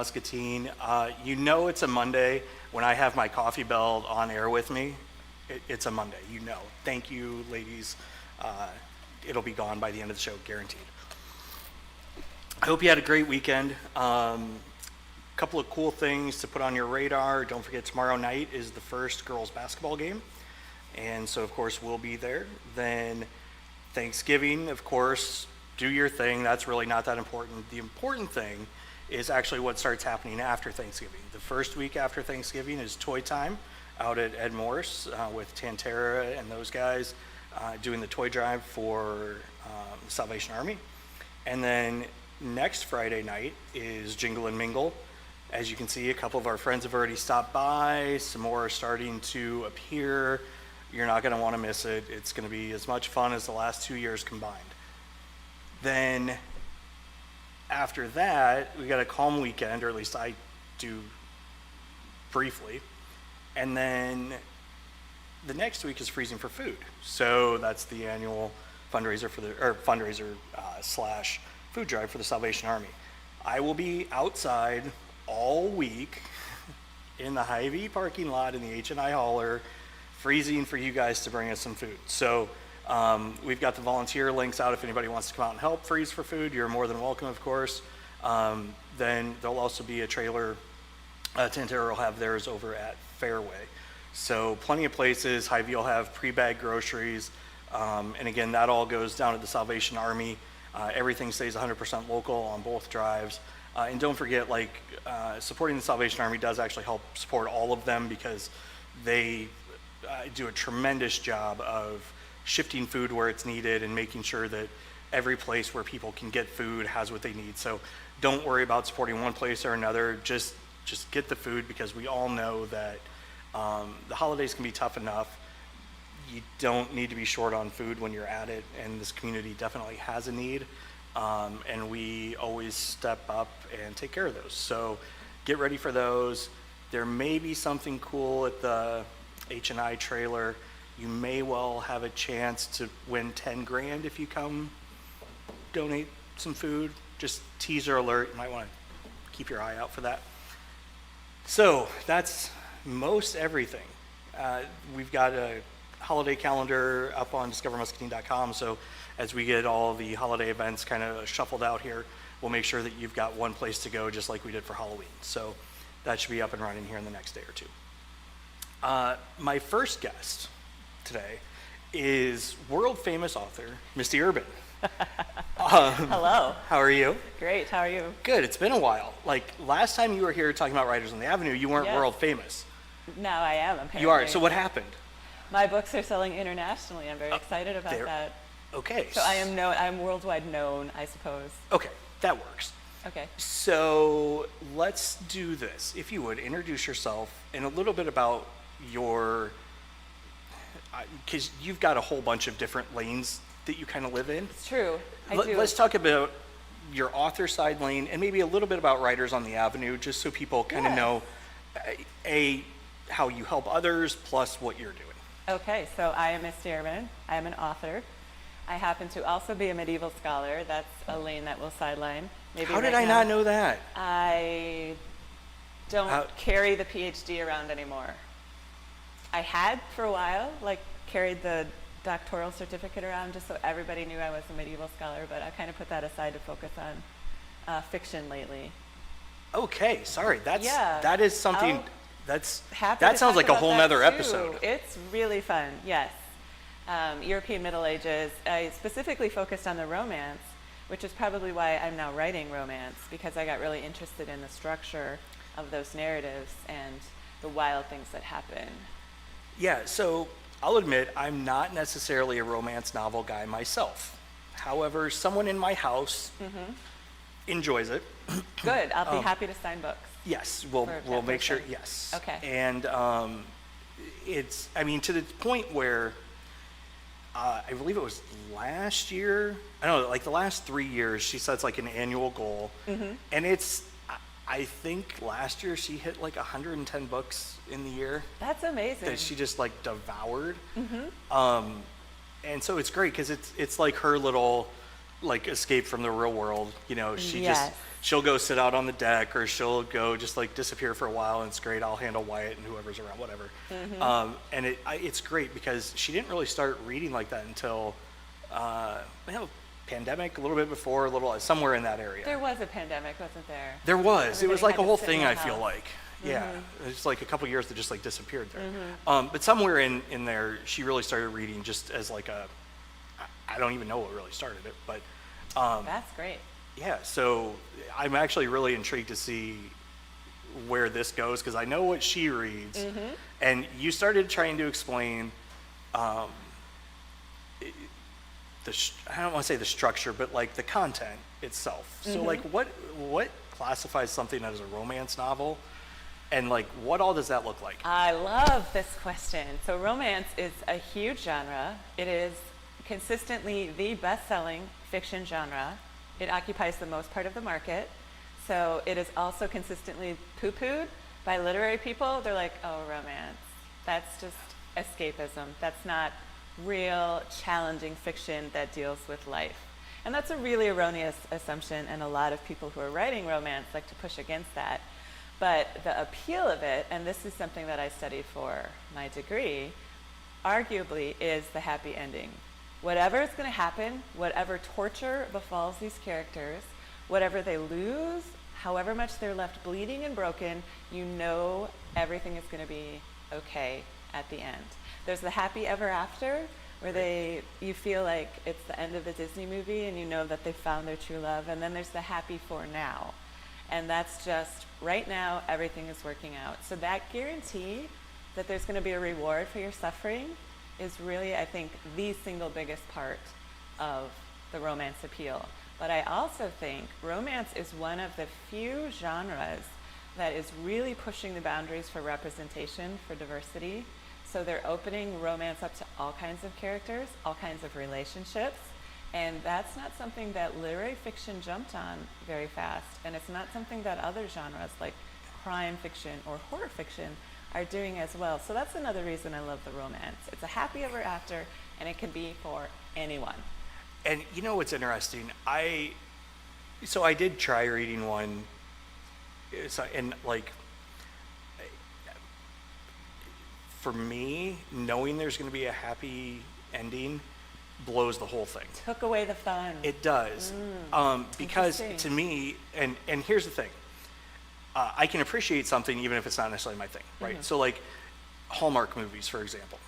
Muscatine. You know it's a Monday when I have my coffee bell on air with me. It's a Monday, you know. Thank you, ladies. It'll be gone by the end of the show, guaranteed. I hope you had a great weekend. Couple of cool things to put on your radar. Don't forget, tomorrow night is the first girls basketball game. And so, of course, we'll be there. Then Thanksgiving, of course, do your thing. That's really not that important. The important thing is actually what starts happening after Thanksgiving. The first week after Thanksgiving is Toy Time out at Ed Morse with Tantera and those guys doing the toy drive for the Salvation Army. And then next Friday night is Jingle and Mingle. As you can see, a couple of our friends have already stopped by. Some more are starting to appear. You're not going to want to miss it. It's going to be as much fun as the last 2 years combined. Then after that, we got a calm weekend, or at least I do briefly. And then the next week is Freezing for Food. So that's the annual fundraiser slash food drive for the Salvation Army. I will be outside all week in the Hy-Vee parking lot in the H&I hauler, freezing for you guys to bring us some food. So we've got the volunteer links out if anybody wants to come out and help freeze for food. You're more than welcome, of course. Then there'll also be a trailer. Tantera will have theirs over at Fairway. So plenty of places. Hy-Vee will have pre-bagged groceries. And again, that all goes down to the Salvation Army. Everything stays 100% local on both drives. And don't forget, supporting the Salvation Army does actually help support all of them, because they do a tremendous job of shifting food where it's needed and making sure that every place where people can get food has what they need. So don't worry about supporting one place or another. Just get the food, because we all know that the holidays can be tough enough. You don't need to be short on food when you're at it, and this community definitely has a need. And we always step up and take care of those. So get ready for those. There may be something cool at the H&I trailer. You may well have a chance to win 10 grand if you come donate some food. Just teaser alert, you might want to keep your eye out for that. So that's most everything. We've got a holiday calendar up on discovermuscatine.com, so as we get all the holiday events kind of shuffled out here, we'll make sure that you've got one place to go, just like we did for Halloween. So that should be up and running here in the next day or two. My first guest today is world famous author Misty Urban. Hello. How are you? Great. How are you? Good. It's been a while. Last time you were here talking about Writers on the Avenue, you weren't world famous. Now I am, apparently. You are. So what happened? My books are selling internationally. I'm very excited about that. Okay. So I'm worldwide known, I suppose. Okay, that works. Okay. So let's do this. If you would, introduce yourself and a little bit about your, because you've got a whole bunch of different lanes that you kind of live in. It's true. I do. Let's talk about your author side lane and maybe a little bit about Writers on the Avenue, just so people kind of know, how you help others plus what you're doing. Okay, so I am Misty Urban. I am an author. I happen to also be a medieval scholar. That's a lane that will sideline. How did I not know that? I don't carry the PhD around anymore. I had for a while, carried the doctoral certificate around just so everybody knew I was a medieval scholar, but I kind of put that aside to focus on fiction lately. Okay, sorry. That is something that sounds like a whole nother episode. It's really fun, yes. European Middle Ages. I specifically focused on the romance, which is probably why I'm now writing romance, because I got really interested in the structure of those narratives and the wild things that happen. Yeah, so I'll admit I'm not necessarily a romance novel guy myself. However, someone in my house enjoys it. Good. I'll be happy to sign books. Yes, we'll make sure. Yes. Okay. And it's, to the point where I believe it was last year. I don't know, the last 3 years, she sets an annual goal, and it's. I think last year she hit 110 books in the year. That's amazing. That she just devoured. And so it's great because it's like her little escape from the real world. She she'll go sit out on the deck, or she'll go just like disappear for a while, and it's great. I'll handle Wyatt and whoever's around, whatever. And it's great because she didn't really start reading like that until, pandemic, a little bit before, somewhere in that area. There was a pandemic, wasn't there? There was. Everybody It was like had a to whole sit in thing, their I feel house. like. Yeah. It's like a couple years that just like disappeared there. But somewhere in there, she really started reading just as like I don't even know what really started it, but. That's great. Yeah, so I'm actually really intrigued to see where this goes, because I know what she reads. And you started trying to explain I don't want to say the structure, but like the content itself. So like what classifies something as a romance novel, and like what all does that look like? I love this question. So romance is a huge genre. It is consistently the best-selling fiction genre. It occupies the most part of the market. So it is also consistently poo-pooed by literary people. They're like, oh, romance. That's just escapism. That's not real, challenging fiction that deals with life. And that's a really erroneous assumption, and a lot of people who are writing romance like to push against that. But the appeal of it, and this is something that I studied for my degree, arguably is the happy ending. Whatever is going to happen, whatever torture befalls these characters, whatever they lose, however much they're left bleeding and broken, you know everything is going to be okay at the end. There's the happy ever after, where you feel like it's the end of the Disney movie and you know that they found their true love. And then there's the happy for now. And that's just, right now, everything is working out. So that guarantee that there's going to be a reward for your suffering is really, I think, the single biggest part of the romance appeal. But I also think romance is one of the few genres that is really pushing the boundaries for representation, for diversity. So they're opening romance up to all kinds of characters, all kinds of relationships. And that's not something that literary fiction jumped on very fast. And it's not something that other genres like crime fiction or horror fiction are doing as well. So that's another reason I love the romance. It's a happy ever after, and it can be for anyone. And you know what's interesting? I did try reading one, and like, for me, knowing there's going to be a happy ending blows the whole thing. Took away the fun. It does. Because to me, and here's the thing, I can appreciate something even if it's not necessarily my thing, right? So like Hallmark movies, for example.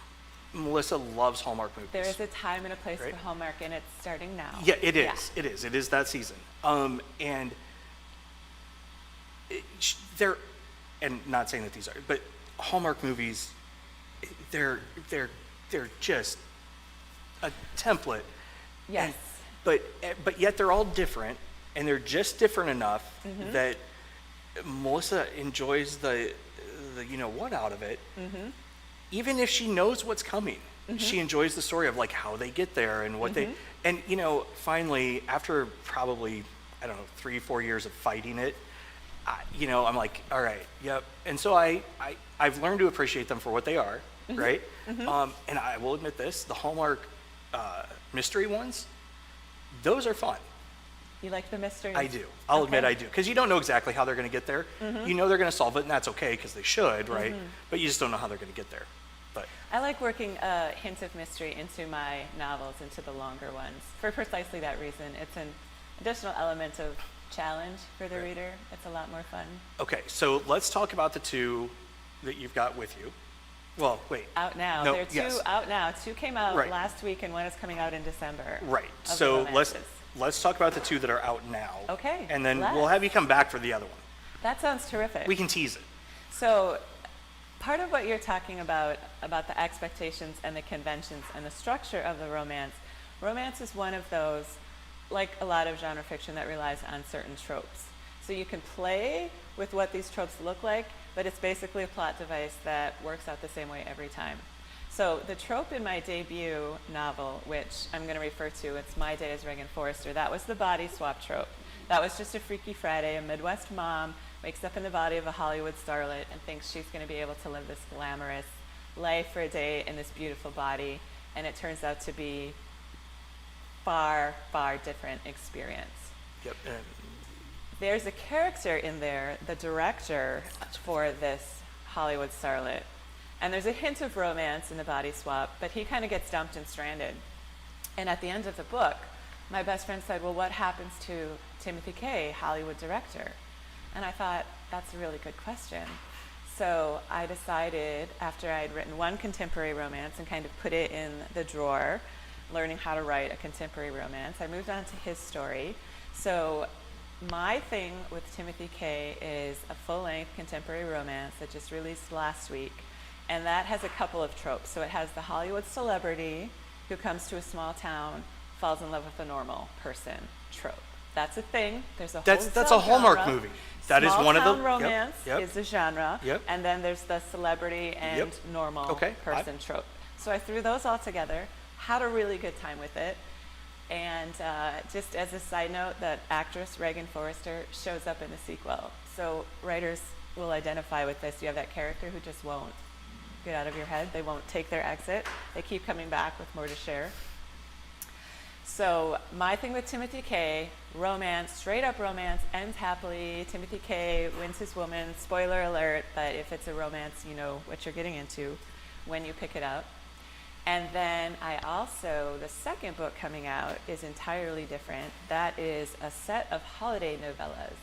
Melissa loves Hallmark movies. There is a time and a place right? for Hallmark, and it's starting now. Yeah, it is. Yeah. It is that season. And they're, and not saying that these are, but Hallmark movies, they're just a template. Yes. And, but yet they're all different, and they're just different enough that Melissa enjoys the you know what out of it. Even if she knows what's coming, she enjoys the story of like how they get there and what they, and you know, finally after probably, I don't know, 3-4 years of fighting it, you know, I'm like, all right, yep. And so I've learned to appreciate them for what they are, right? And I will admit this, the Hallmark mystery ones, those are fun. You like the mysteries? I do. I'll admit I do. Because you don't know exactly how they're going to get there. You know they're going to solve it, and that's okay, because they should, right? But you just don't know how they're going to get there. But I like working a hint of mystery into my novels, into the longer ones, for precisely that reason. It's an additional element of challenge for the reader. It's a lot more fun. Okay, so let's talk about the two that you've got with you. Well, wait. Out now. No, There are two yes. out now. Two came out Right. last week, and one is coming out in December. Right. of the So romances. let's talk about the two that are out now. Okay, And then we'll let's. have you come back for the other one. That sounds terrific. We can tease it. So part of what you're talking about the expectations and the conventions and the structure of the romance is one of those, like a lot of genre fiction, that relies on certain tropes. So you can play with what these tropes look like, but it's basically a plot device that works out the same way every time. So the trope in my debut novel, which I'm going to refer to, it's My Day as Regan Forrester, that was the body swap trope. That was just a Freaky Friday. A Midwest mom wakes up in the body of a Hollywood starlet and thinks she's going to be able to live this glamorous life for a day in this beautiful body, and it turns out to be far, far different experience. Yep. there's a character in there, the director for this Hollywood starlet, and there's a hint of romance in the body swap, but he kind of gets dumped and stranded. And at the end of the book, my best friend said, well, what happens to Timothy K., Hollywood director? And I thought, that's a really good question. So I decided, after I'd written one contemporary romance and kind of put it in the drawer, learning how to write a contemporary romance, I moved on to his story. So my thing with Timothy K. is a full-length contemporary romance that just released last week, and that has a couple of tropes. So it has the Hollywood celebrity who comes to a small town, falls in love with a normal person trope. That's a thing. There's a whole That's a Hallmark movie. That is one of the small town romance yep. is a genre, Yep. and then there's the celebrity and normal person trope. So I threw those all together, had a really good time with it, and just as a side note, that actress Reagan Forrester shows up in the sequel. So writers will identify with this. You have that character who just won't get out of your head. They won't take their exit. They keep coming back with more to share. So my thing with Timothy K., romance, straight up romance, ends happily. Timothy K. wins his woman. Spoiler alert, but if it's a romance, you know what you're getting into when you pick it up. And then I also, the second book coming out is entirely different. That is a set of holiday novellas.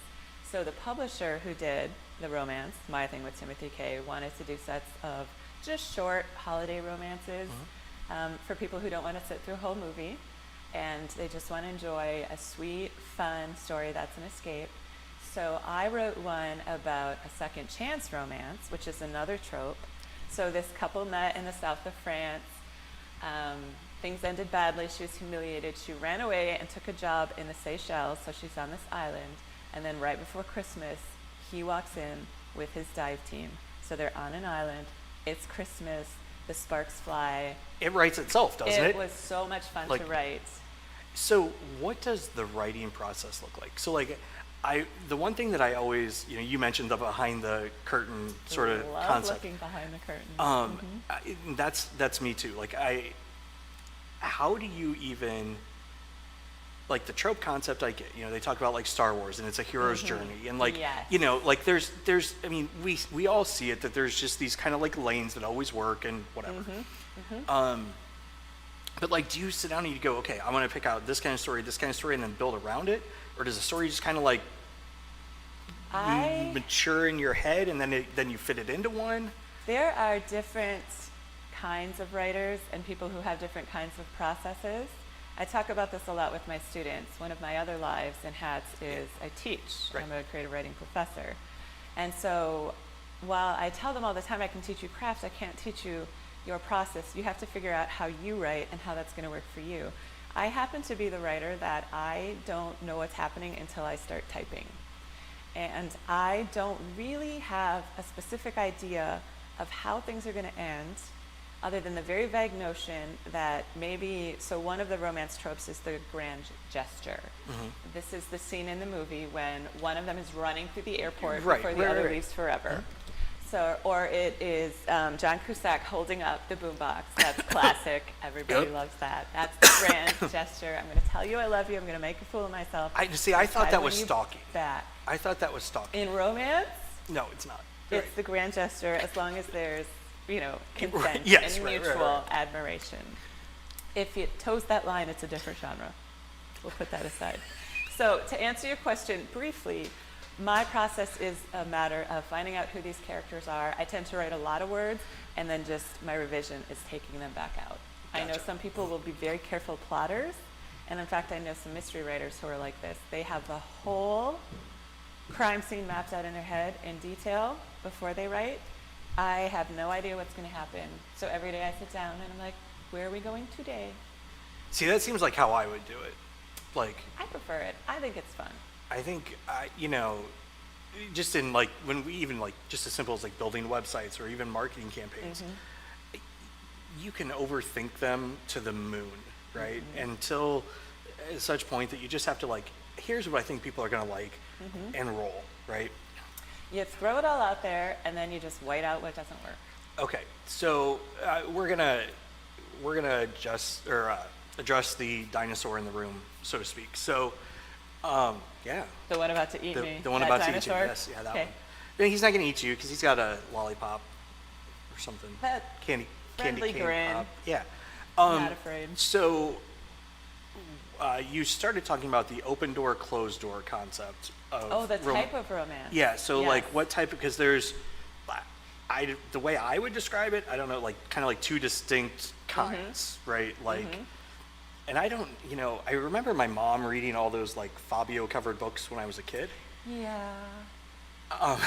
So the publisher who did the romance, My Thing with Timothy K., wanted to do sets of just short holiday romances for people who don't want to sit through a whole movie. And they just want to enjoy a sweet, fun story that's an escape. So I wrote one about a second chance romance, which is another trope. So this couple met in the south of France. Things ended badly. She was humiliated. She ran away and took a job in the Seychelles, so she's on this island. And then right before Christmas, he walks in with his dive team. So they're on an island. It's Christmas. The sparks fly. It writes itself, doesn't it? It was so much fun to write. So what does the writing process look like? So like, the one thing that I always, you mentioned the behind the curtain sort of Love concept. looking behind the curtain. That's me too. Like how do you even, like the trope concept I get, they talk about like Star Wars and it's a hero's journey and like, Yes. like there's, I mean, we all see it that there's just these kind of like lanes that always work and whatever. But like, do you sit down and you go, okay, I want to pick out this kind of story, and then build around it? Or does the story just kind of like mature in your head and then you fit it into one? There are different kinds of writers and people who have different kinds of processes. I talk about this a lot with my students. One of my other lives and hats is I teach. Right. I'm a creative writing professor. And so while I tell them all the time I can teach you craft, I can't teach you your process. You have to figure out how you write and how that's going to work for you. I happen to be the writer that I don't know what's happening until I start typing. And I don't really have a specific idea of how things are going to end, other than the very vague notion that maybe, so one of the romance tropes is the grand gesture. This is the scene in the movie when one of them is running through the airport before the other leaves forever. So, or it is John Cusack holding up the boombox. That's classic. Everybody loves that. That's the grand gesture. I'm going to tell you I love you. I'm going to make a fool of myself. I thought that was stalking. Back. I thought that was stalking. In romance? No, it's not. It's the grand gesture as long as there's, consent and mutual admiration. If it toes that line, it's a different genre. We'll put that aside. So to answer your question briefly, my process is a matter of finding out who these characters are. I tend to write a lot of words, and then just my revision is taking them back out. Gotcha. I know some people will be very careful plotters, and in fact, I know some mystery writers who are like this. They have the whole crime scene mapped out in their head in detail before they write. I have no idea what's going to happen. So every day I sit down and I'm like, where are we going today? See, that seems like how I would do it. Like, I prefer it. I think it's fun. I think, just in like, when we even like, just as simple as like building websites or even marketing campaigns, you can overthink them to the moon, right? Until at such point that you just have to like, here's what I think people are going to like and roll, right? You throw it all out there and then you just white out what doesn't work. Okay, so we're gonna address the dinosaur in the room, so to speak. So Yeah. The one about to eat The, me. the one That about to eat you. dinosaur? Yes, yeah, that Okay. one. No, he's not going to eat you because he's got a lollipop or something. That Candy friendly cane grin. pop. Yeah. Not afraid. So you started talking about the open door, closed door concept of Oh, the type of romance. Yeah. So Yes. like, what type? Because there's, the way I would describe it, I don't know, like kind of like two distinct kinds, right? Like, and I don't, I remember my mom reading all those like Fabio covered books when I was a kid. Yeah. Um,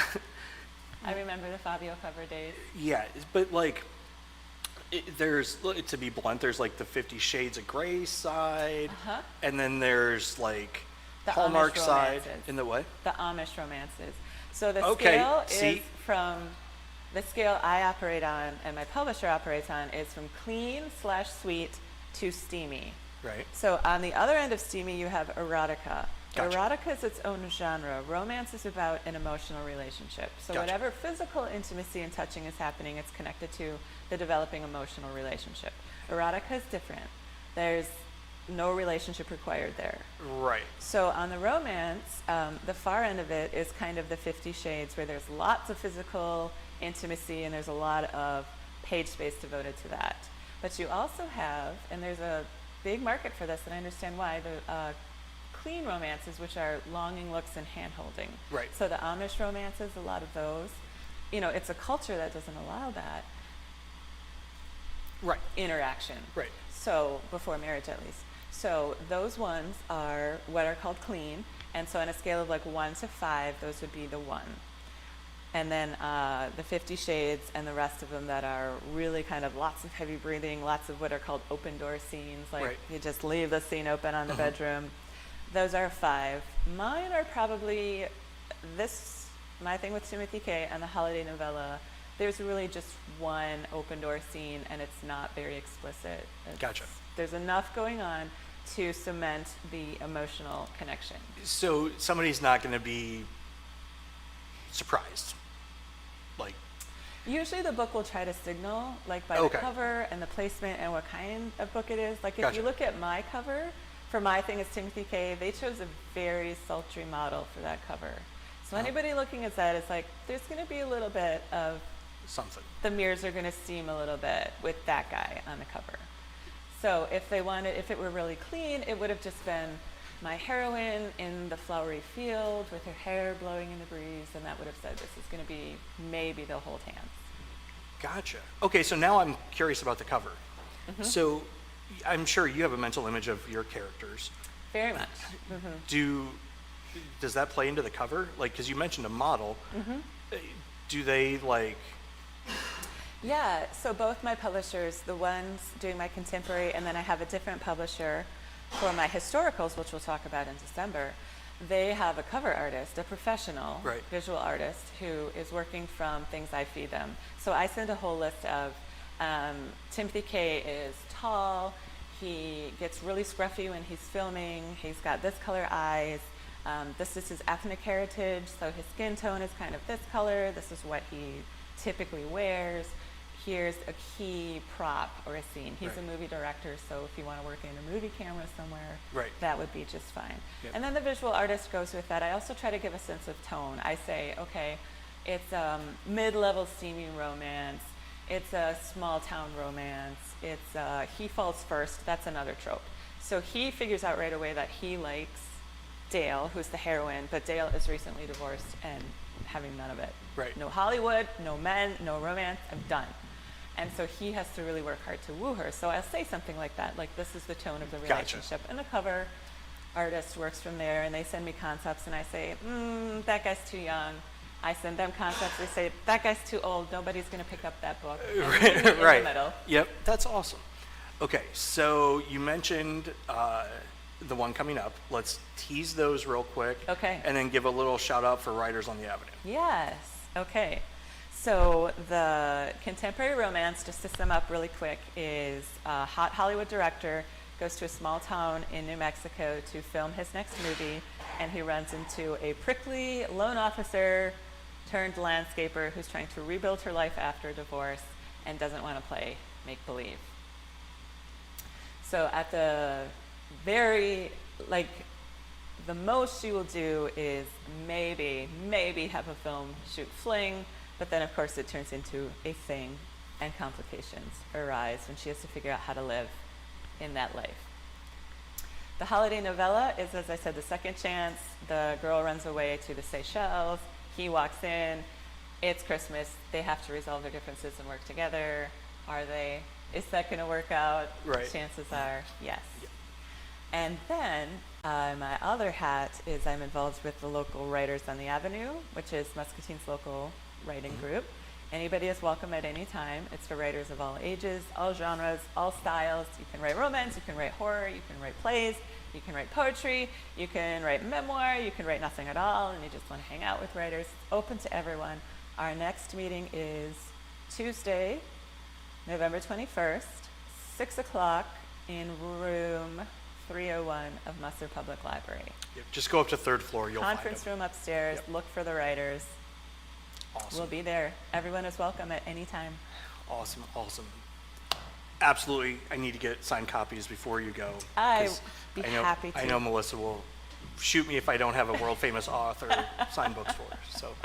I remember the Fabio cover days. yeah, but like, there's, to be blunt, there's like the 50 Shades of Grey side, and then there's like The Hallmark Amish side. romances. In the what? The Amish romances. So the Okay, scale see? is from, the scale I operate on and my publisher operates on is from clean/sweet to steamy. Right. So on the other end of steamy, you have erotica. Gotcha. Erotica is its own genre. Romance is about an emotional relationship. So Gotcha. whatever physical intimacy and touching is happening, it's connected to the developing emotional relationship. Erotica is different. There's no relationship required there. Right. So on the romance, the far end of it is kind of the 50 Shades, where there's lots of physical intimacy and there's a lot of page space devoted to that. But you also have, and there's a big market for this, and I understand why, the clean romances, which are longing looks and hand-holding. Right. So the Amish romances, a lot of those, it's a culture that doesn't allow that Right. interaction. Right. So before marriage, at least. So those ones are what are called clean, and so on a scale of like 1 to 5, those would be the 1. And then the 50 Shades and the rest of them that are really kind of lots of heavy breathing, lots of what are called open door scenes, like Right. you just leave the scene open on the bedroom. Those are 5. Mine are probably my thing with Timothy K and the holiday novella, there's really just one open door scene and it's not very explicit. Gotcha. There's enough going on to cement the emotional connection. So somebody's not going to be surprised. Like, Usually the book will try to signal, like by Okay. the cover and the placement and what kind of book it is. Like if Gotcha. you look at my cover, for my thing is Timothy K, they chose a very sultry model for that cover. So anybody looking at that is like, there's going to be a little bit of, something. the mirrors are going to steam a little bit with that guy on the cover. So if it were really clean, it would have just been my heroine in the flowery field with her hair blowing in the breeze, and that would have said this is going to be maybe they'll hold hands. Gotcha. Okay, so now I'm curious about the cover. So I'm sure you have a mental image of your characters. Very much. Does that play into the cover? Like, because you mentioned a model. Do they like? Yeah, so both my publishers, the ones doing my contemporary, and then I have a different publisher for my historicals, which we'll talk about in December. They have a cover artist, a professional Right. visual artist who is working from things I feed them. So I send a whole list of, Timothy K is tall, he gets really scruffy when he's filming, he's got this color eyes, this is his ethnic heritage, so his skin tone is kind of this color, this is what he typically wears. Here's a key prop or a scene. He's Right. a movie director, so if you want to work in a movie camera somewhere, Right. that would be just fine. Yep. And then the visual artist goes with that. I also try to give a sense of tone. I say, okay, it's a mid-level steaming romance. It's a small-town romance. It's he falls first. That's another trope. So he figures out right away that he likes Dale, who's the heroine, but Dale is recently divorced and having none of it. Right. No Hollywood, no men, no romance. I'm done. And so he has to really work hard to woo her. So I'll say something like that, like this is the tone of the Gotcha. relationship. And the cover artist works from there, and they send me concepts, and I say, that guy's too young. I send them concepts. They say, that guy's too old. Nobody's going to pick up that book. And we meet in Right. the middle. Yep, that's awesome. Okay, so you mentioned the one coming up. Let's tease those real quick. Okay. And then give a little shout out for Writers on the Avenue. Yes. Okay. So the contemporary romance, just to sum up really quick, is a hot Hollywood director goes to a small town in New Mexico to film his next movie, and he runs into a prickly loan officer turned landscaper who's trying to rebuild her life after a divorce and doesn't want to play make-believe. So at the very, The most she will do is maybe have a film shoot fling, but then of course it turns into a thing and complications arise when she has to figure out how to live in that life. The holiday novella is, as I said, the second chance. The girl runs away to the Seychelles. He walks in. It's Christmas. They have to resolve their differences and work together. Are they? Is that going to work out? Right. Chances are yes. Yeah. And then my other hat is I'm involved with the local Writers on the Avenue, which is Muscatine's local writing group. Anybody is welcome at any time. It's for writers of all ages, all genres, all styles. You can write romance, you can write horror, you can write plays, you can write poetry, you can write memoir, you can write nothing at all, and you just want to hang out with writers. It's open to everyone. Our next meeting is Tuesday, November 21st, 6 o'clock in room 301 of Musser Public Library. Yep. Just go up to third floor, you'll find Conference them. room upstairs, Yep. Look for the writers. Awesome. We'll be there. Everyone is welcome at any time. Awesome. Absolutely, I need to get signed copies before you go. I'd 'cause be I know, happy to. I know Melissa will shoot me if I don't have a world famous author sign books for her. So,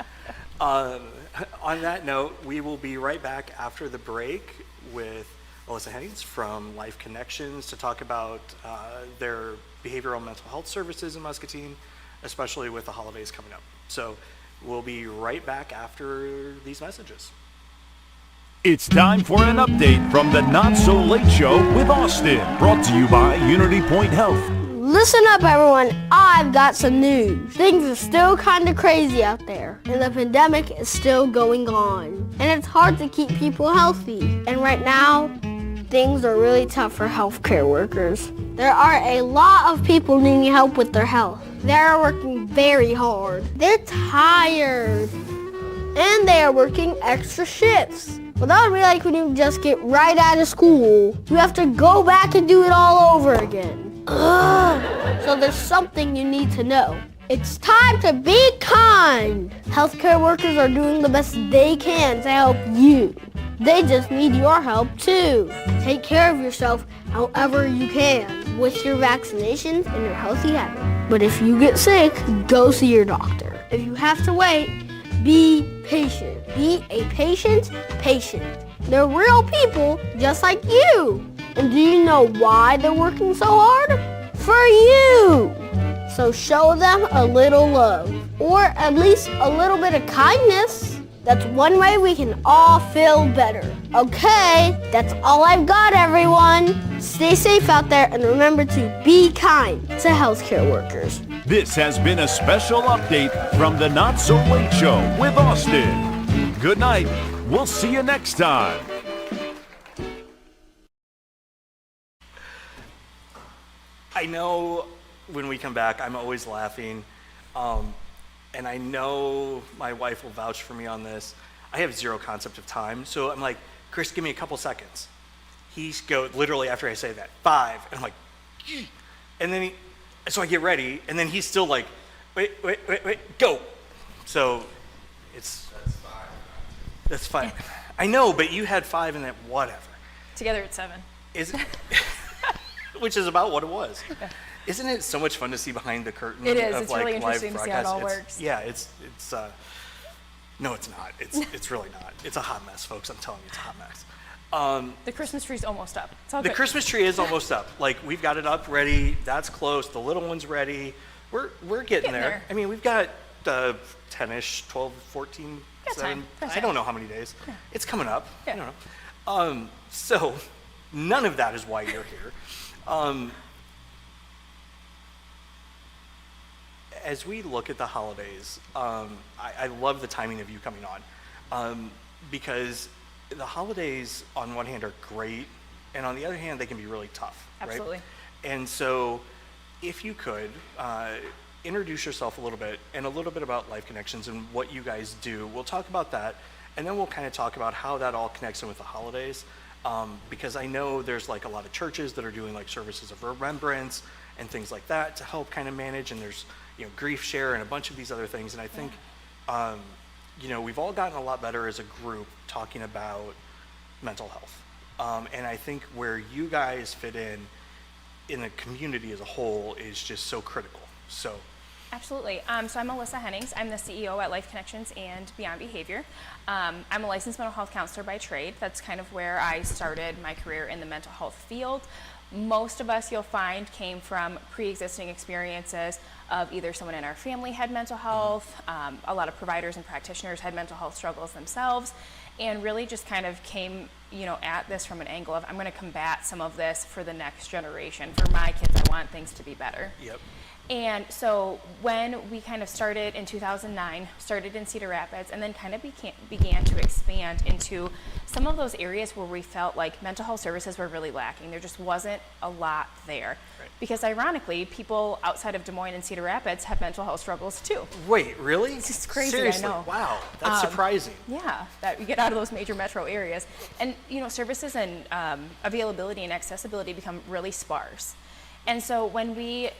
on that note, we will be right back after the break with Alyssa Hennings from Life Connections to talk about their behavioral mental health services in Muscatine, especially with the holidays coming up. So we'll be right back after these messages. It's time for an update from the Not So Late Show with Austin, brought to you by Unity Point Health. Listen up, everyone. I've got some news. Things are still kind of crazy out there, and the pandemic is still going on. And it's hard to keep people healthy. And right now, things are really tough for healthcare workers. There are a lot of people needing help with their health. They're working very hard. They're tired. And they are working extra shifts. Well, that would be like when you just get right out of school. You have to go back and do it all over again. Ugh. So there's something you need to know. It's time to be kind. Healthcare workers are doing the best they can to help you. They just need your help too. Take care of yourself however you can with your vaccinations and your healthy habits. But if you get sick, go see your doctor. If you have to wait, be patient. Be a patient. They're real people just like you. And do you know why they're working so hard? For you. So show them a little love, or at least a little bit of kindness. That's one way we can all feel better. Okay, that's all I've got, everyone. Stay safe out there and remember to be kind to healthcare workers. This has been a special update from the Not So Late Show with Austin. Good night. We'll see you next time. I know when we come back, I'm always laughing. And I know my wife will vouch for me on this. I have zero concept of time. So I'm like, Chris, give me a couple seconds. He's literally after I say that, 5. And I'm like, "Gee." And then so I get ready. And then he's still like, wait, go. So that's 5. I know, but you had 5 and that whatever. Together it's 7. Is it? Which is about what it was. Yeah. Isn't it so much fun to see behind the curtain? It is. Of It's like really live interesting to see how it all works. Yeah, it's no, it's not. It's really not. It's a hot mess, folks. I'm telling you, it's a hot mess. The Christmas tree's almost up. It's all The good. Christmas tree is almost up. Like we've got it up, ready. That's close. The little one's ready. We're getting there. I mean, we've got 10-ish, 12, 14, Got 7. time. Got I time. don't know how many days. Yeah. It's coming up. Yeah. I don't know. So none of that is why you're here. As we look at the holidays, I love the timing of you coming on because the holidays on one hand are great and on the other hand they can be really tough. Absolutely. Right? And so if you could introduce yourself a little bit and a little bit about Life Connections and what you guys do. We'll talk about that and then we'll kind of talk about how that all connects in with the holidays because I know there's like a lot of churches that are doing like services of remembrance and things like that to help kind of manage, and there's grief share and a bunch of these other things. And I think, we've all gotten a lot better as a group talking about mental health. And I think where you guys fit in the community as a whole is just so critical. So, Absolutely. So I'm Alyssa Hennings. I'm the CEO at Life Connections and Beyond Behavior. I'm a licensed mental health counselor by trade. That's kind of where I started my career in the mental health field. Most of us, you'll find, came from pre-existing experiences of either someone in our family had mental health, a lot of providers and practitioners had mental health struggles themselves, and really just kind of came, at this from an angle of, I'm going to combat some of this for the next generation. For my kids, I want things to be better. yep. And so when we kind of started in 2009, started in Cedar Rapids, and then kind of began to expand into some of those areas where we felt like mental health services were really lacking. There just wasn't a lot there. Right. Because ironically, people outside of Des Moines and Cedar Rapids have mental health struggles too. Wait, really? This is crazy, Seriously? I know. Wow, that's surprising. Yeah, that we get out of those major metro areas. And, services and availability and accessibility become really sparse. And so when we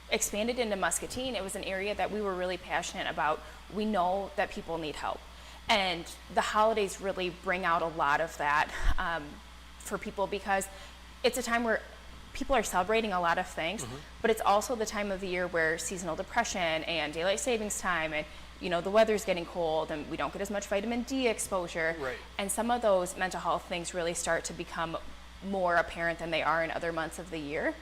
expanded into Muscatine, it was an area that we were really passionate about. We know that people need help. And the holidays really bring out a lot of that for people, because it's a time where people are celebrating a lot of things, but it's also the time of the year where seasonal depression and daylight savings time and the weather's getting cold and we don't get as much vitamin D exposure. Right. And some of those mental health things really start to become more apparent than they are in other months of the year.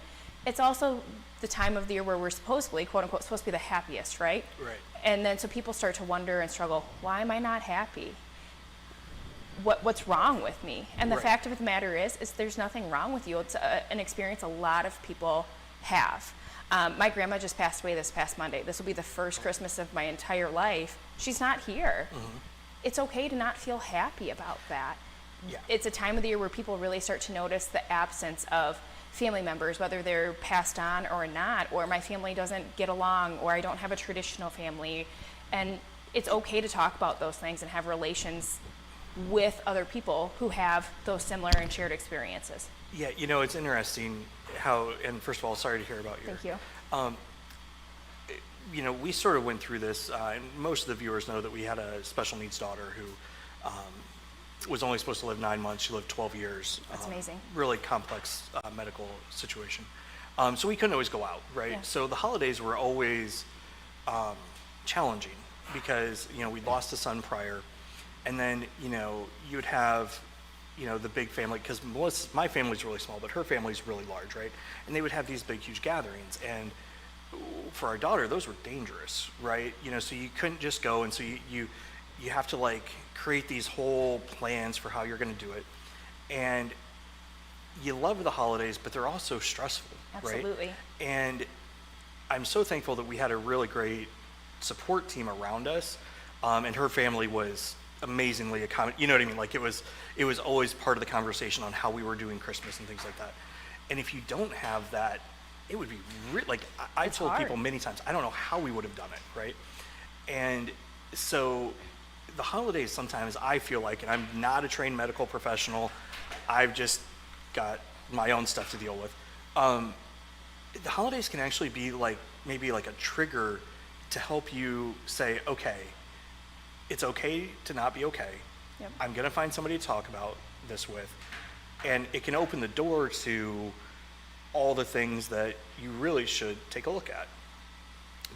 It's also the time of the year where we're supposedly, quote unquote, supposed to be the happiest, right? Right. And then so people start to wonder and struggle, why am I not happy? What's wrong with me? And the Right. fact of the matter is there's nothing wrong with you. It's an experience a lot of people have. My grandma just passed away this past Monday. This will be the first Christmas of my entire life. She's not here. It's okay to not feel happy about that. Yeah. It's a time of the year where people really start to notice the absence of family members, whether they're passed on or not, or my family doesn't get along, or I don't have a traditional family. And it's okay to talk about those things and have relations with other people who have those similar and shared experiences. Yeah, it's interesting how, and first of all, sorry to hear about your. Thank you. We sort of went through this, and most of the viewers know that we had a special needs daughter who was only supposed to live 9 months. She lived 12 years. That's amazing. Really complex medical situation. So we couldn't always go out, right? Yeah. So the holidays were always challenging because, we'd lost a son prior. And then, you'd have, the big family, because my family's really small, but her family's really large, right? And they would have these big, huge gatherings. And for our daughter, those were dangerous, right? So you couldn't just go. And so you have to create these whole plans for how you're going to do it. And you love the holidays, but they're also stressful, right? Absolutely. And I'm so thankful that we had a really great support team around us. And her family was amazingly accommodating. You know what I mean? It was always part of the conversation on how we were doing Christmas and things like that. And if you don't have that, it would be I've told hard. people many times, I don't know how we would have done it, right? And so the holidays sometimes I feel like, and I'm not a trained medical professional, I've just got my own stuff to deal with. The holidays can actually be maybe a trigger to help you say, okay, it's okay to not be okay. Yep. I'm going to find somebody to talk about this with. And it can open the door to all the things that you really should take a look at.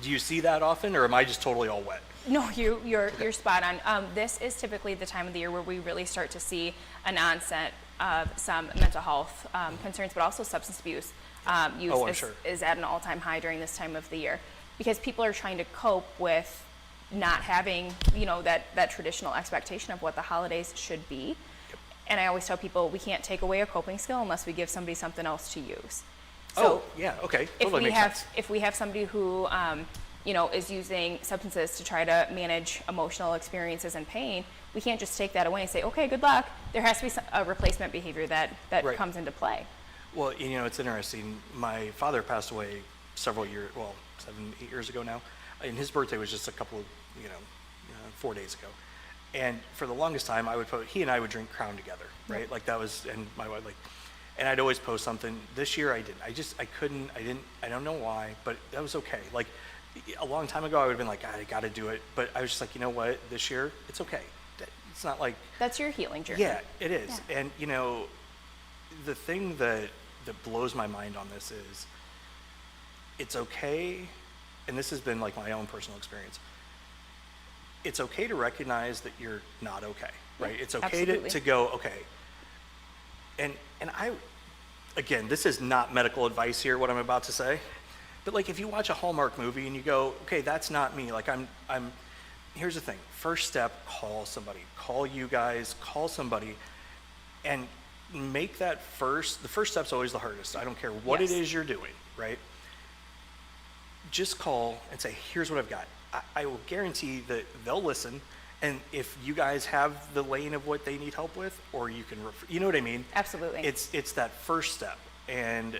Do you see that often, or am I just totally all wet? No, you're spot on. This is typically the time of the year where we really start to see an onset of some mental health concerns, but also substance abuse use I'm sure. is at an all-time high during this time of the year, because people are trying to cope with not having, that traditional expectation of what the holidays should be. Yep. And I always tell people, we can't take away a coping skill unless we give somebody something else to use. Oh, yeah, okay, totally makes sense. If we have somebody who, is using substances to try to manage emotional experiences and pain, we can't just take that away and say, okay, good luck. There has to be a replacement behavior that Right. comes into play. Well, it's interesting. My father passed away 7, 8 years ago now. And his birthday was just a couple of, 4 days ago. And for the longest time, he and I would drink Crown together, right? Yep. That was, and my wife, and I'd always post something. This year I didn't. I don't know why, but that was okay. A long time ago, I would have been like, I got to do it. But I was just like, you know what? This year, it's okay. It's not like. That's your healing journey. Yeah, it is. Yeah. And, the thing that blows my mind on this is it's okay and this has been like my own personal experience, it's okay to recognize that you're not okay, right? It's okay absolutely. to go, okay. And I, again, this is not medical advice here, what I'm about to say, but like if you watch a Hallmark movie and you go, okay, that's not me, like here's the thing, first step, call somebody, call you guys, call somebody, and make the first step's always the hardest. I don't care what Yes. it is you're doing, right? Just call and say, here's what I've got. I will guarantee that they'll listen, and if you guys have the lane of what they need help with, or you can, you know what I mean? Absolutely. It's that first step. And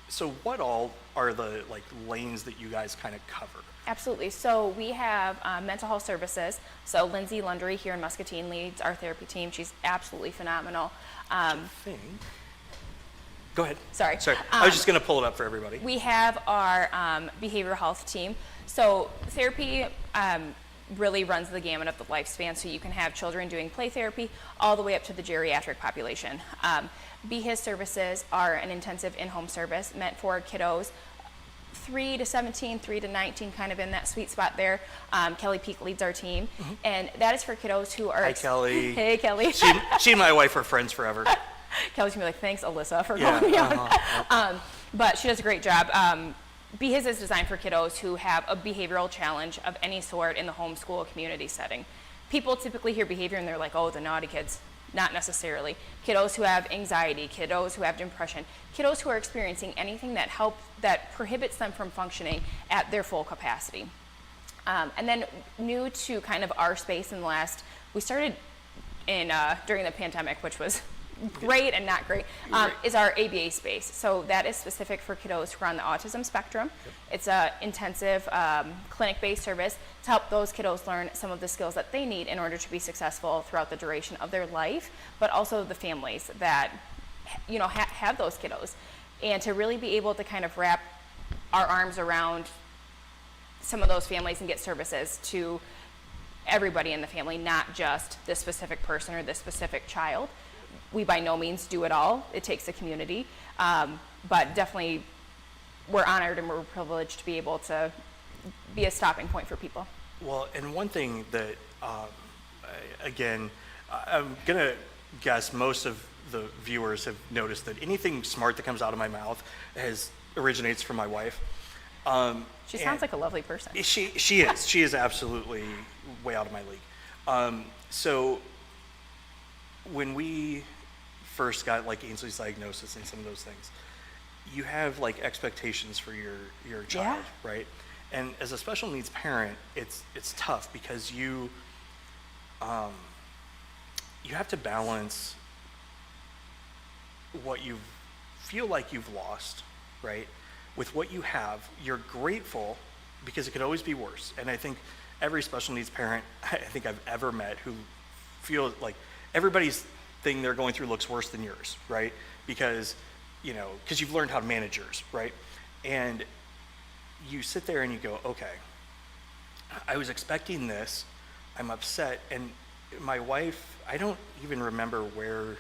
so what all are the like lanes that you guys kind of cover? Absolutely. So we have mental health services. So Lindsay Lundry here in Muscatine leads our therapy team. She's absolutely phenomenal. Go ahead. Sorry. I was just going to pull it up for everybody. We have our behavioral health team. So therapy really runs the gamut of the lifespan. So you can have children doing play therapy all the way up to the geriatric population. BHIS services are an intensive in-home service meant for kiddos 3 to 17, 3 to 19, kind of in that sweet spot there. Kelly Peak leads our team, and that is for kiddos who are... Hi, Kelly. Hey, Kelly. She and my wife are friends forever. Kelly's gonna be like, thanks, Alyssa, for calling me out. But she does a great job. BHIS is designed for kiddos who have a behavioral challenge of any sort in the homeschool community setting. People typically hear behavior and they're like, oh, the naughty kids. Not necessarily. Kiddos who have anxiety, kiddos who have depression, kiddos who are experiencing anything that prohibits them from functioning at their full capacity. And then new to kind of our space in the last, we started during the pandemic, which was great and not great, is our ABA space. So that is specific for kiddos who are on the autism spectrum. Yep. It's an intensive clinic-based service to help those kiddos learn some of the skills that they need in order to be successful throughout the duration of their life, but also the families that have those kiddos, and to really be able to kind of wrap our arms around some of those families and get services to everybody in the family, not just this specific person or this specific child. We by no means do it all. It takes a community, but definitely we're honored and we're privileged to be able to be a stopping point for people. Well, and one thing that, again, I'm going to guess most of the viewers have noticed that anything smart that comes out of my mouth originates from my wife. She sounds like a lovely person. She is. She is absolutely way out of my league. So when we first got like Ainsley's diagnosis and some of those things, you have like expectations for your child, right? And as a special needs parent, it's tough because you have to balance what you feel like you've lost, right, with what you have. You're grateful because it could always be worse. And I think every special needs parent I think I've ever met who feels like everybody's thing they're going through looks worse than yours, right? Because you've learned how to manage yours, right? And you sit there and you go, okay, I was expecting this, I'm upset. And my wife, I don't even remember where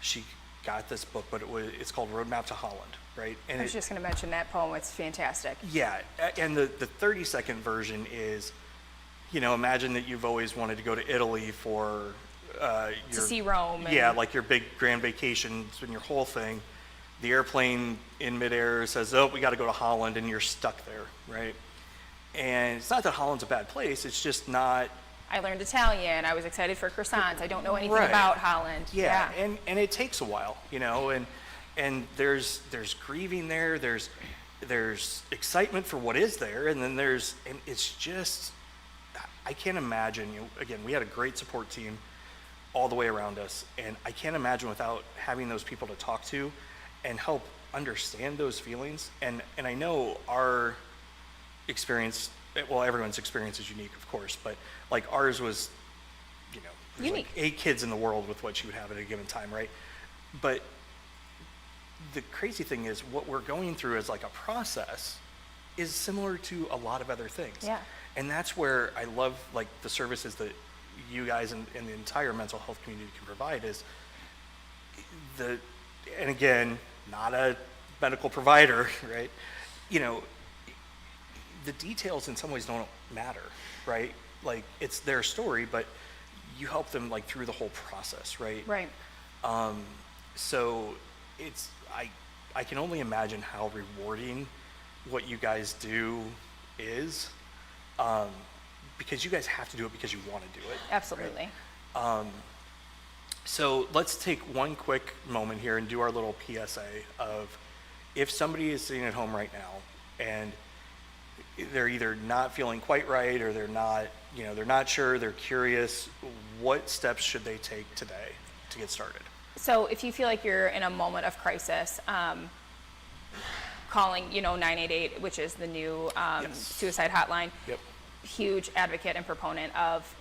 she got this book, but it's called Roadmap to Holland, right? And I was just going to mention that poem. It's fantastic. Yeah, and the 30-second version is, imagine that you've always wanted to go to Italy for to see Rome. Yeah, like your big grand vacation and your whole thing. The airplane in midair says, oh, we got to go to Holland, and you're stuck there, right? And it's not that Holland's a bad place, it's just not. I learned Italian, I was excited for croissants, I don't know anything Right. about Holland. Yeah. And it takes a while, and there's grieving there, there's excitement for what is there, and then and it's just, I can't imagine, again, we had a great support team all the way around us, and I can't imagine without having those people to talk to and help understand those feelings. And I know our experience, well, everyone's experience is unique, of course, but like ours was, there's unique. like 8 kids in the world with what she would have at a given time, right? But the crazy thing is what we're going through as like a process is similar to a lot of other things. Yeah. And that's where I love like the services that you guys and the entire mental health community can provide is and again, not a medical provider, right? the details in some ways don't matter, right? Like, it's their story, but you help them like through the whole process, right? Right. So it's, I can only imagine how rewarding what you guys do is, because you guys have to do it because you want to do it. Absolutely. Right? So let's take one quick moment here and do our little PSA of, if somebody is sitting at home right now and they're either not feeling quite right, or they're not, they're not sure, they're curious, what steps should they take today to get started? So if you feel like you're in a moment of crisis, calling, 988, which is the new Yes. suicide hotline. Yep. Huge advocate and proponent of,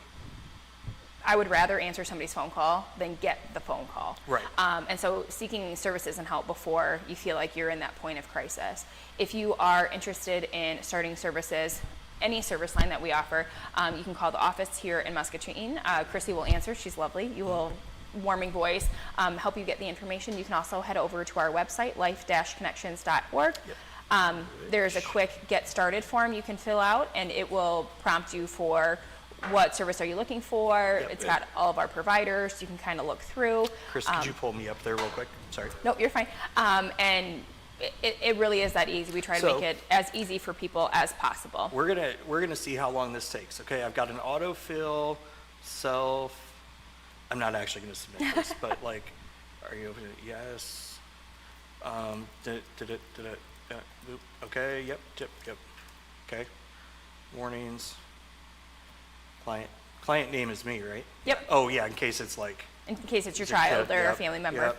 I would rather answer somebody's phone call than get the phone call. Right. And so seeking services and help before you feel like you're in that point of crisis. If you are interested in starting services, any service line that we offer, you can call the office here in Muscatine. Chrissy will answer. She's lovely. You will, warming voice, help you get the information. You can also head over to our website, life-connections.org. Yep. There's a quick get started form you can fill out, and it will prompt you for what service are you looking for. Yep. It's got all of our providers. You can kind of look through. Chris, could you pull me up there real quick? Sorry. Nope, you're fine. And it really is that easy. We try to make it as easy for people as possible. We're gonna see how long this takes. Okay, I've got an autofill, self. I'm not actually gonna submit this, but like, are you open? Yes. Okay. Yep. Okay. Warnings. Client name is me, right? Yep. Oh yeah, in case it's like. In case it's your It's a child kid, or a yep, family member. yep.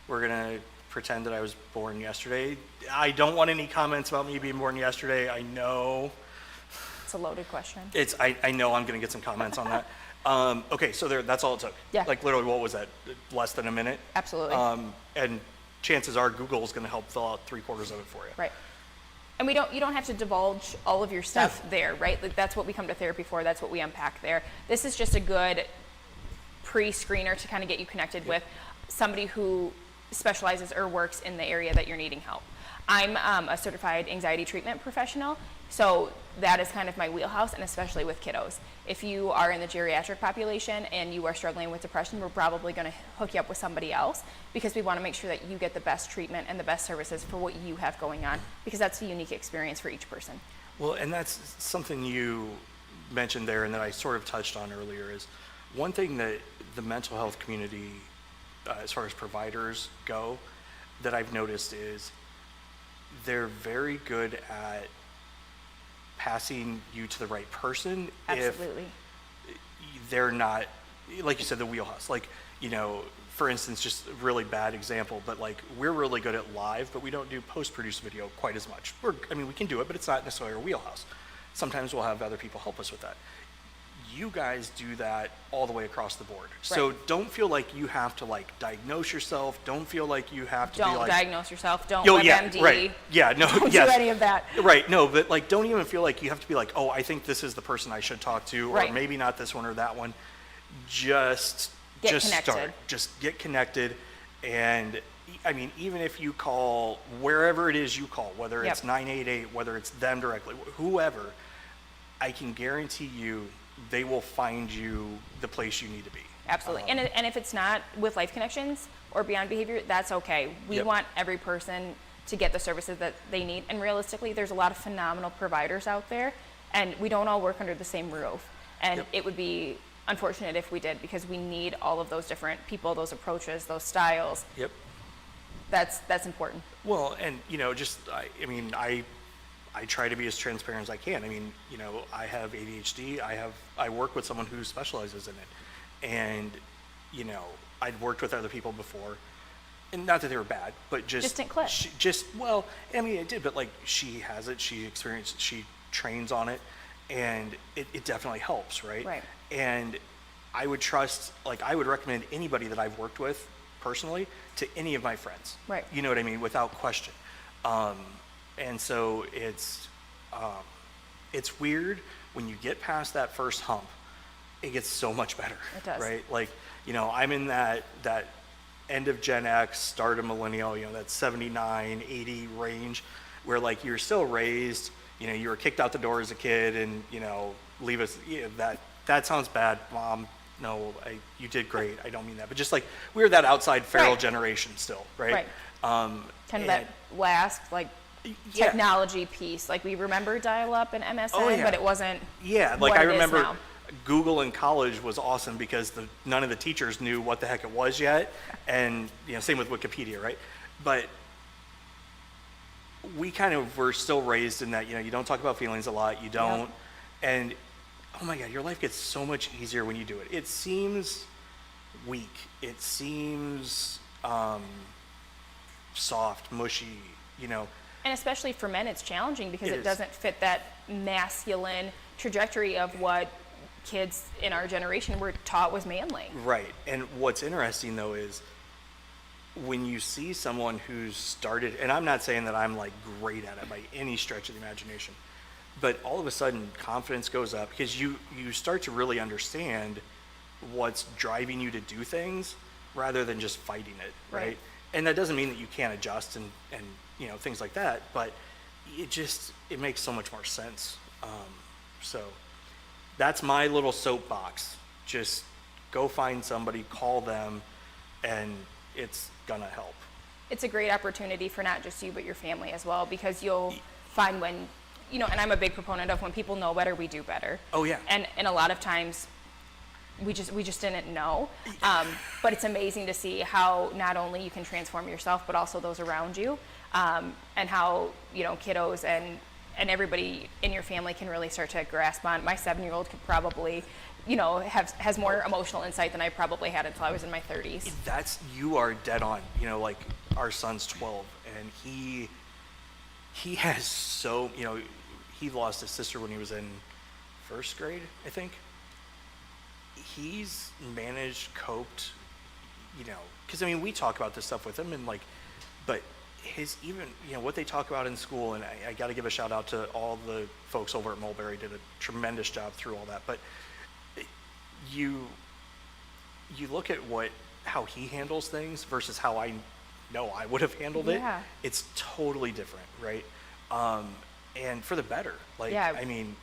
We're gonna pretend that I was born yesterday. I don't want any comments about me being born yesterday. I know It's a loaded question. I know I'm gonna get some comments on that. Okay, so that's all it took. Yeah. Like literally, what was that? Less than a minute? Absolutely. And chances are Google's gonna help fill out 3/4 of it for you. Right. And you don't have to divulge all of your stuff there, right? Like, that's what we come to therapy for. That's what we unpack there. This is just a good pre-screener to kind of get you connected with somebody who specializes or works in the area that you're needing help. I'm a certified anxiety treatment professional, so that is kind of my wheelhouse, and especially with kiddos. If you are in the geriatric population and you are struggling with depression, we're probably going to hook you up with somebody else, because we want to make sure that you get the best treatment and the best services for what you have going on, because that's a unique experience for each person. Well, and that's something you mentioned there, and that I sort of touched on earlier, is one thing that the mental health community, as far as providers go, that I've noticed is they're very good at passing you to the right person. Absolutely. If they're not, like you said, the wheelhouse. Like, for instance, just a really bad example, but like, we're really good at live, but we don't do post-produced video quite as much. We can do it, but it's not necessarily our wheelhouse. Sometimes we'll have other people help us with that. You guys do that all the way across the board. So Right. don't feel like you have to like diagnose yourself. Don't feel like you have to be Don't like, diagnose yourself. Don't yeah, WebMD. right. Yeah, no, Don't yes. do any of that. Right, no, but like, don't even feel like you have to be like, oh, I think this is the person I should talk to, or Right. maybe not this one or that one. Just connected. start. Just get connected. And even if you call wherever it is you call, whether it's Yep. 988, whether it's them directly, whoever, I can guarantee you they will find you the place you need to be. Absolutely. And if it's not with Life Connections or Beyond Behavior, that's okay. We Yep. want every person to get the services that they need. And realistically, there's a lot of phenomenal providers out there, and we don't all work under the same roof. And Yep. it would be unfortunate if we did, because we need all of those different people, those approaches, those styles. Yep. That's important. Well, and I try to be as transparent as I can. I have ADHD. I work with someone who specializes in it, and I'd worked with other people before, and not that they were bad, but just didn't click. It did, but like, she has it, she experienced it, she trains on it, and it definitely helps, right? Right. And I would recommend anybody that I've worked with personally to any of my friends. Right. You know what I mean? Without question. And so it's weird when you get past that first hump, it gets so much better. It does. Right? Like, I'm in that end of Gen X, start of millennial, that 79, 80 range, where like, you're still raised, you know, you were kicked out the door as a kid and, you know, leave us, that sounds bad, Mom. No, you did great. I don't mean that. But just like, we were that outside feral Right. generation still, right? Right. Kind of that last, like, yeah. technology piece. Like, we remember dial-up and MSN, Oh, yeah. but it wasn't Yeah, like what I it is remember now. Google in college was awesome because none of the teachers knew what the heck it was yet. And, you know, same with Wikipedia, right? But we kind of were still raised in that, you know, you don't talk about feelings a lot, you don't. Yep. And, oh my God, your life gets so much easier when you do it. It seems weak. It seems soft, mushy, you know. And especially for men, it's challenging because It it is. doesn't fit that masculine trajectory of what kids in our generation were taught was manly. Right. And what's interesting though is when you see someone who's started, and I'm not saying that I'm like great at it by any stretch of the imagination, but all of a sudden confidence goes up because you start to really understand what's driving you to do things rather than just fighting it, right? Right. And that doesn't mean that you can't adjust and you know, things like that, but it makes so much more sense. So that's my little soapbox. Just go find somebody, call them, and it's gonna help. It's a great opportunity for not just you, but your family as well, because you'll find when, you know, and I'm a big proponent of when people know better, we do better. Oh, yeah. And a lot of times we just didn't know. But it's amazing to see how not only you can transform yourself, but also those around you, and how, you know, kiddos and everybody in your family can really start to grasp on. My 7-year-old could probably, you know, has more emotional insight than I probably had until I was in my 30s. You are dead on. You know, like our son's 12 and he has so, you know, he lost his sister when he was in first grade, I think. He's managed, coped, you know, because I mean, we talk about this stuff with him and like, but his even, you know, what they talk about in school, and I got to give a shout out to all the folks over at Mulberry, did a tremendous job through all that. But you look at how he handles things versus how I know I would have handled it. Yeah. It's totally different, right? And for the better. Like, Yeah. I mean,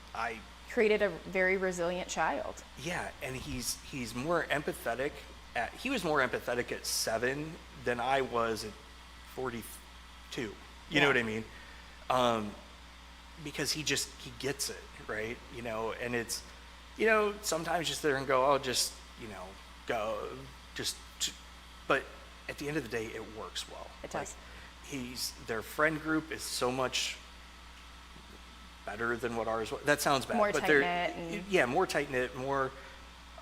Created a very resilient child. yeah, and he's more empathetic he was more empathetic at 7 than I was at 42. You know what I mean? Because he gets it, right? You know, and it's, you know, sometimes just there and go, oh, just, you know, go, but at the end of the day, it works well. It does. Like, their friend group is so much better than what ours was. That sounds bad, More but they're, tight-knit yeah, more tight knit, more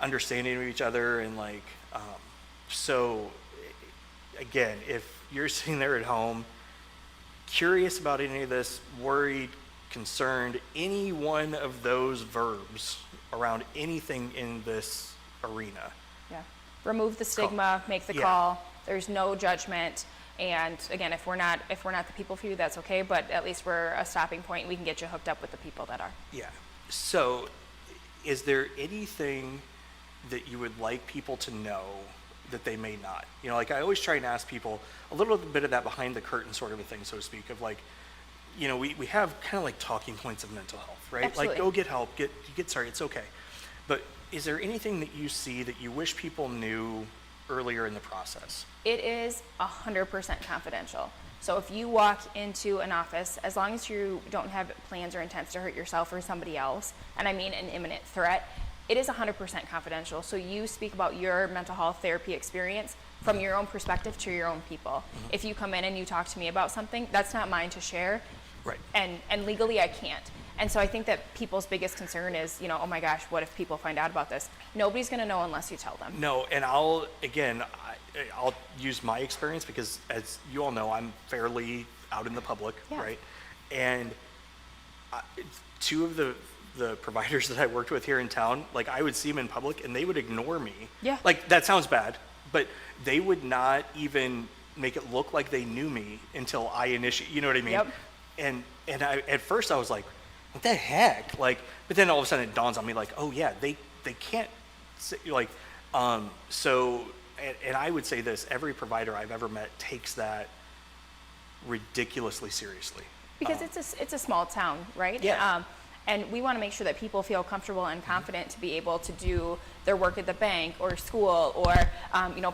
understanding of each other, and like, so again, if you're sitting there at home, curious about any of this, worried, concerned, any one of those verbs around anything in this arena. Yeah. Remove the stigma, make the Yeah. call. There's no judgment. And again, if we're not the people for you, that's okay, but at least we're a stopping point. We can get you hooked up with the people that are. Yeah. So, is there anything that you would like people to know that they may not? You know, like I always try and ask people a little bit of that behind the curtain sort of a thing, so to speak, of like, you know, we have kind of like talking points of mental health, right? Absolutely. Like, go get help, get started, it's okay. But is there anything that you see that you wish people knew earlier in the process? It is 100% confidential. So if you walk into an office, as long as you don't have plans or intents to hurt yourself or somebody else, and I mean an imminent threat, it is 100% confidential. So you speak about your mental health therapy experience from your own perspective to your own people. Mm-hmm. If you come in and you talk to me about something, that's not mine to share. Right. And legally I can't. And so I think that people's biggest concern is, you know, oh my gosh, what if people find out about this? Nobody's going to know unless you tell them. No, and I'll use my experience because, as you all know, I'm fairly out in the public, Yeah. right? And two of the providers that I worked with here in town, like I would see them in public and they would ignore me. Yeah. Like, that sounds bad, but they would not even make it look like they knew me until I initiate, you know what I mean? Yep. And at first I was like, what the heck? Like, but then all of a sudden it dawns on me like, oh yeah, they can't say, like, so, and I would say this, every provider I've ever met takes that ridiculously seriously. Because it's a small town, right? Yeah. And we want to make sure that people feel comfortable and confident to be able to do their work at the bank or school or,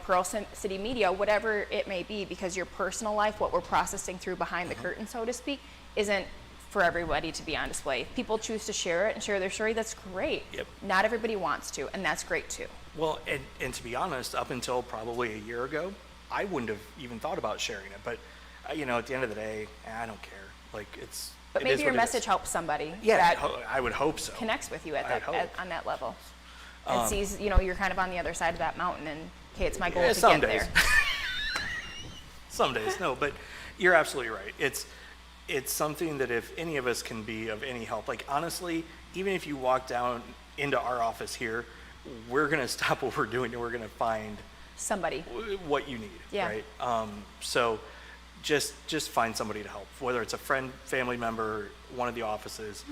Pearl City Media, whatever it may be, because your personal life, what we're processing through behind the curtain, so to speak, isn't for everybody to be on display. If people choose to share it and share their story, that's great. Yep. Not everybody wants to, and that's great too. Well, and to be honest, up until probably a year ago, I wouldn't have even thought about sharing it. But, at the end of the day, I don't care. Like, But it maybe is your what it is. message helps somebody Yeah, that I would hope so. connects with you I'd hope. on that level. And sees, you're kind of on the other side of that mountain, and okay, it's my goal to some get days. there. Some days, no, but you're absolutely right. It's something that if any of us can be of any help, like honestly, even if you walk down into our office here, we're gonna stop what we're doing and we're gonna find Somebody. what you need, Yeah. right? So just find somebody to help, whether it's a friend, family member, one of the offices,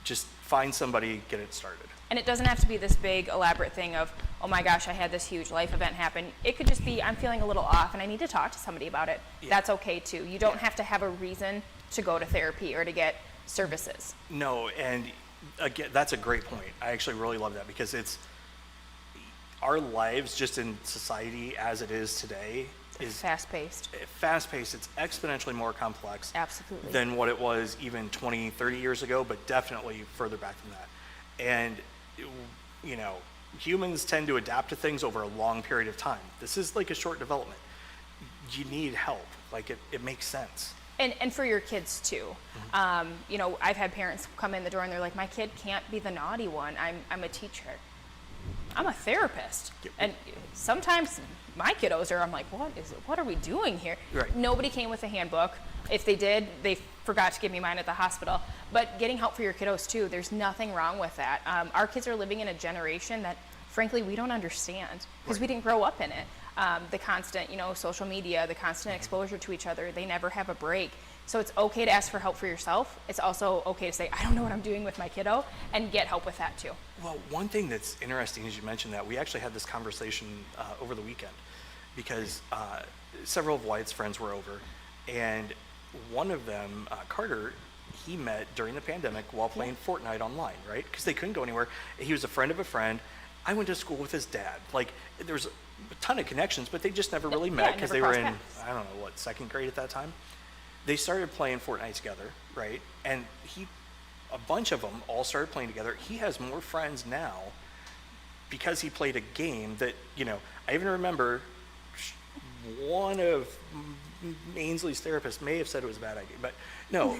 just find somebody, get it started. And it doesn't have to be this big, elaborate thing of, oh my gosh, I had this huge life event happen. It could just be, I'm feeling a little off and I need to talk to somebody about it. Yeah. That's okay too. You don't have to have a reason to go to therapy or to get services. No, and again, that's a great point. I actually really love that because it's our lives just in society as it is today is Fast-paced. fast-paced. It's exponentially more complex Absolutely. than what it was even 20, 30 years ago, but definitely further back than that. And, humans tend to adapt to things over a long period of time. This is like a short development. You need help. Like, it makes sense. And for your kids too. I've had parents come in the door and they're like, my kid can't be the naughty one. I'm a teacher. I'm a therapist. Yep. And sometimes my kiddos are, I'm like, what are we doing here? Right. Nobody came with a handbook. If they did, they forgot to give me mine at the hospital. But getting help for your kiddos too, there's nothing wrong with that. Our kids are living in a generation that, frankly, we don't understand because we didn't grow up in it. The constant, social media, the constant exposure to each other, they never have a break. So it's okay to ask for help for yourself. It's also okay to say, I don't know what I'm doing with my kiddo, and get help with that too. Well, one thing that's interesting as you mentioned that, we actually had this conversation over the weekend because several of Wyatt's friends were over, and one of them, Carter, he met during the pandemic while playing Fortnite online, right? Because they couldn't go anywhere. He was a friend of a friend. I went to school with his dad. Like, there's a ton of connections, but they just never really met because they were in, I don't know, second grade at that time? They started playing Fortnite together, right? And a bunch of them all started playing together. He has more friends now because he played a game that, I even remember one of Ainsley's therapists may have said it was a bad idea, but no,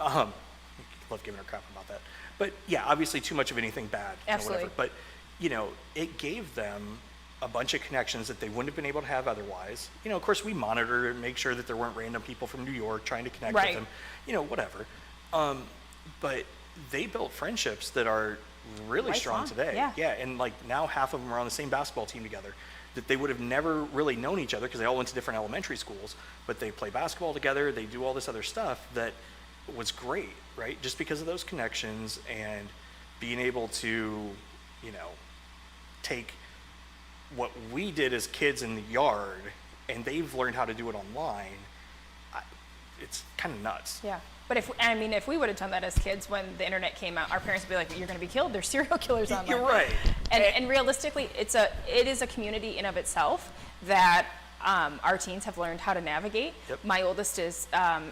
love giving her crap about that. But yeah, obviously too much of anything bad, Absolutely. whatever. But, it gave them a bunch of connections that they wouldn't have been able to have otherwise. Of course, we monitor and make sure that there weren't random people from New York trying to connect Right. with them, whatever. But they built friendships that are really strong Lifelong, today. yeah. And like now half of them are on the same basketball team together that they would have never really known each other because they all went to different elementary schools, but they play basketball together, they do all this other stuff that was great, right? Just because of those connections and being able to, take what we did as kids in the yard and they've learned how to do it online. It's kind of nuts. Yeah. But if we would have done that as kids when the internet came out, our parents would be like, you're going to be killed. There's serial killers online. You're right. And realistically, it is a community in of itself that our teens have learned how to navigate. Yep. My oldest is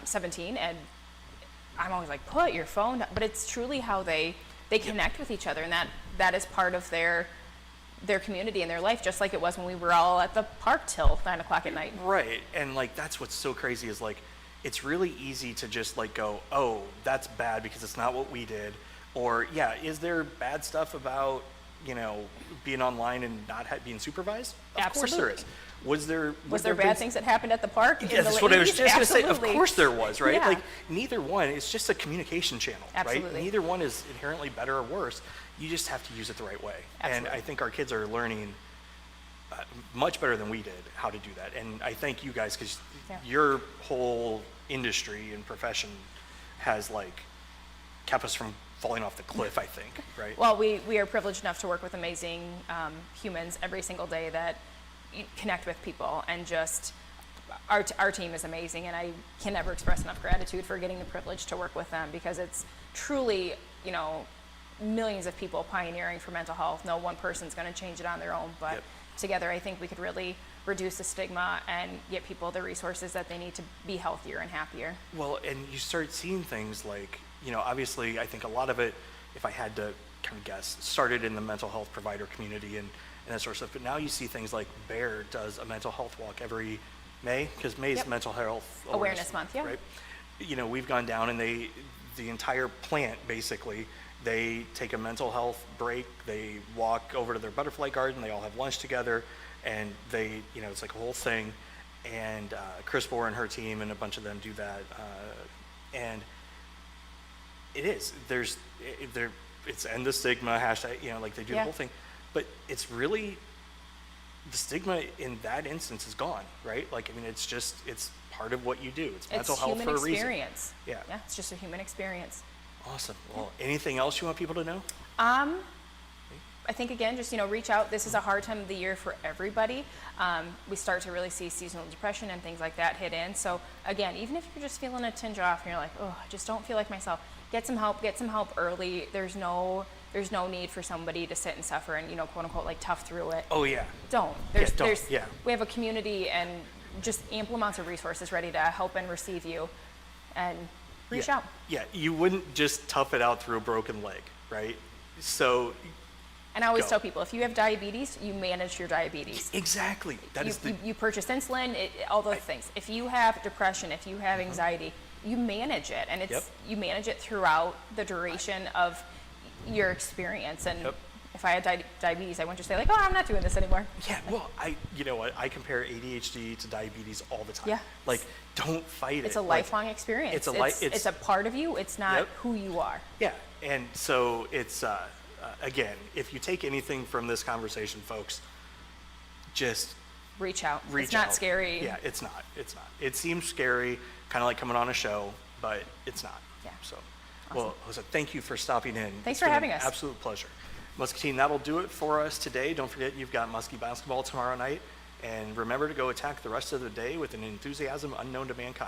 17, and I'm always like, put your phone down. But it's truly how they connect with each other, and that is part of their community and their life, just like it was when we were all at the park till 9 o'clock at night. Right. And like, that's what's so crazy is like, it's really easy to just like go, oh, that's bad because it's not what we did. Or yeah, is there bad stuff about, being online and not being supervised? Of course there is. Was there bad things that happened at the park? Yeah, that's what I was just going to say. Of Absolutely. course there was, right? Yeah. Like neither one, it's just a communication channel, Absolutely. right? Neither one is inherently better or worse. You just have to use it the right way. Absolutely. And I think our kids are learning much better than we did how to do that. And I thank you guys because your whole industry and profession has like kept us from falling off the cliff, I think, right? Well, we are privileged enough to work with amazing humans every single day that connect with people and just our team is amazing, and I can never express enough gratitude for getting the privilege to work with them, because it's truly, millions of people pioneering for mental health. No one person's going to change it on their own, but Yep. together I think we could really reduce the stigma and get people the resources that they need to be healthier and happier. Well, and you start seeing things like, obviously I think a lot of it, if I had to kind of guess, started in the mental health provider community and that sort of stuff. But now you see things like Bear does a mental health walk every May, because May is Yep. Mental Health Awareness Month, yeah. Right? We've gone down and the entire plant basically, they take a mental health break, they walk over to their butterfly garden, they all have lunch together, and they, it's like a whole thing. And Chris Bohr and her team and a bunch of them do that. And it is, it's end the stigma, hashtag, like they do the Yeah. whole thing. But it's really, the stigma in that instance is gone, right? Like, it's part of what you do. It's mental health for a reason. It's human experience. Yeah. Yeah, it's just a human experience. Awesome. Well, anything else you want people to know? I think, again, just, reach out. This is a hard time of the year for everybody. We start to really see seasonal depression and things like that hit in. So, again, even if you're just feeling a tinge off and you're like, oh, I just don't feel like myself, get some help early. There's no need for somebody to sit and suffer and, quote unquote, like tough through it. Oh, yeah. Don't. Don't. Yeah. We have a community and just ample amounts of resources ready to help and receive you, and reach out. Yeah, you wouldn't just tough it out through a broken leg, right? So, And I always Go. tell people, if you have diabetes, you manage your diabetes. exactly. That is You purchase insulin, all those things. If you have depression, if you have anxiety, you manage it, and Yep. you manage it throughout the duration of your experience. And Yep. if I had diabetes, I wouldn't just say like, oh, I'm not doing this anymore. Yeah, well, you know what? I compare ADHD to diabetes all the time. Yeah. Like, don't fight it. It's a lifelong experience. It's a part of you. It's not Yep. who you are. Yeah, and so it's, again, if you take anything from this conversation, folks, just Reach out. reach It's not out. scary. Yeah, it's not. It's not. It seems scary, kind of like coming on a show, but it's not. Yeah. So, well, Alyssa, thank you for stopping in. Thanks It's for been having an us. Absolute pleasure. Muscatine, that'll do it for us today. Don't forget, you've got Muskie basketball tomorrow night. And remember to go attack the rest of the day with an enthusiasm unknown to mankind.